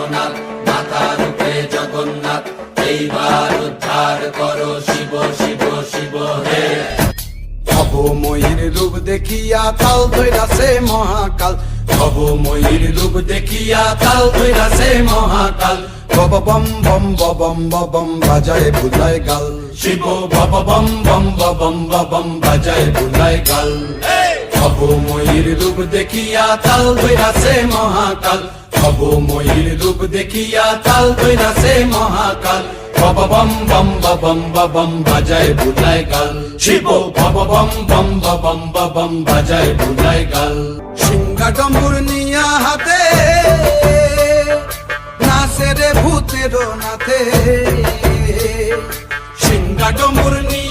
ভবনাথ, মাতার রূপে জগন্নাথ, এইবার উদ্ধার করো শিব শিব শিব হে। ভবময়ীর রূপ দেখিয়া তাল ধৈরাছে মহাকাল, ভবময়ীর রূপ দেখিয়া তাল ধইরাছে মহাকাল, বব বম বম বম বম বাজায় বুলায় গাল। শিব বব বম বম বম বম বাজায় বুলায় গাল। ভবময়ীর রূপ দেখিয়া তাল ধইরাছে মহাকাল, ভবময়ীর রূপ দেখিয়া তাল ধইরাছে মহাকাল, বব বম বম বম বাজায় বুলায় গাল। শিব বব বম বম বম বাজায় বুলায় গাল। সিংহা ডম্বুর নিয়া হাতে নাচে রে ভূতের নাথে, সিংহা ডমরু নিয়া